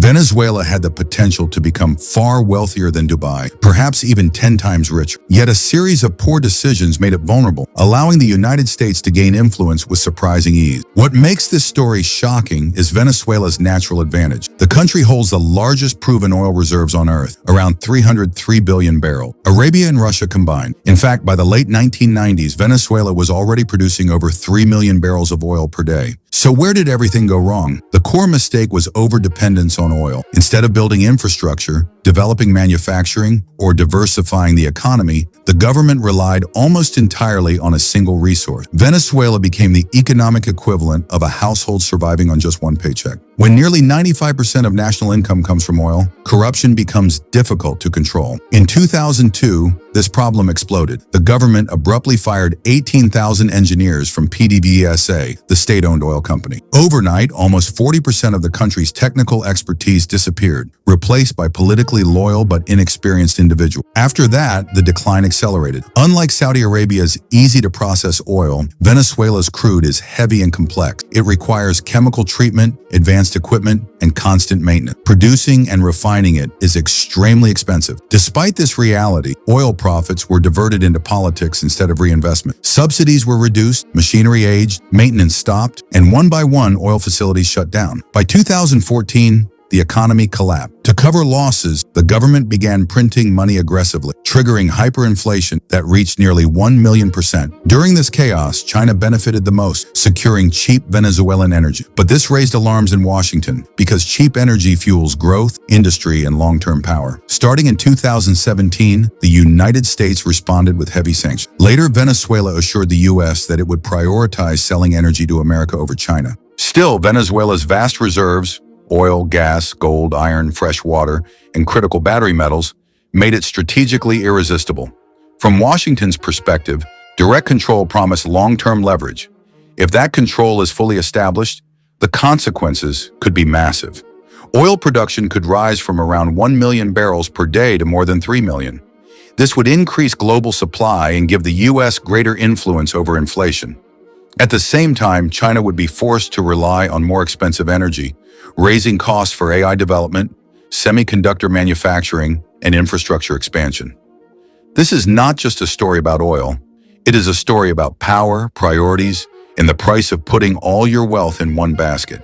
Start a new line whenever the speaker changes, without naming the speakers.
Venezuela had the potential to become far wealthier than Dubai, perhaps even 10 times richer. Yet a series of poor decisions made it vulnerable, allowing the United States to gain influence with surprising ease. What makes this story shocking is Venezuela's natural advantage. The country holds the largest proven oil reserves on Earth, around 303 billion barrels. Arabia and Russia combined. In fact, by the late 1990s, Venezuela was already producing over 3 million barrels of oil per day. So where did everything go wrong? The core mistake was overdependence on oil. Instead of building infrastructure, developing manufacturing, or diversifying the economy, the government relied almost entirely on a single resource. Venezuela became the economic equivalent of a household surviving on just one paycheck. When nearly 95% of national income comes from oil, corruption becomes difficult to control. In 2002, this problem exploded. The government abruptly fired 18,000 engineers from PDVSA, the state-owned oil company. Overnight, almost 40% of the country's technical expertise disappeared, replaced by politically loyal but inexperienced individuals. After that, the decline accelerated. Unlike Saudi Arabia's easy-to-process oil, Venezuela's crude is heavy and complex. It requires chemical treatment, advanced equipment, and constant maintenance. Producing and refining it is extremely expensive. Despite this reality, oil profits were diverted into politics instead of reinvestment. Subsidies were reduced, machinery aged, maintenance stopped, and one by one, oil facilities shut down. By 2014, the economy collapsed. To cover losses, the government began printing money aggressively, triggering hyperinflation that reached nearly 1 million%. During this chaos, China benefited the most, securing cheap Venezuelan energy. But this raised alarms in Washington, because cheap energy fuels growth, industry, and long-term power. Starting in 2017, the United States responded with heavy sanctions. Later, Venezuela assured the U.S. that it would prioritize selling energy to America over China. Still, Venezuela's vast reserves, oil, gas, gold, iron, fresh water, and critical battery metals, made it strategically irresistible. From Washington's perspective, direct control promised long-term leverage. If that control is fully established, the consequences could be massive. Oil production could rise from around 1 million barrels per day to more than 3 million. This would increase global supply and give the U.S. greater influence over inflation. At the same time, China would be forced to rely on more expensive energy, raising costs for AI development, semiconductor manufacturing, and infrastructure expansion. This is not just a story about oil. It is a story about power, priorities, and the price of putting all your wealth in one basket.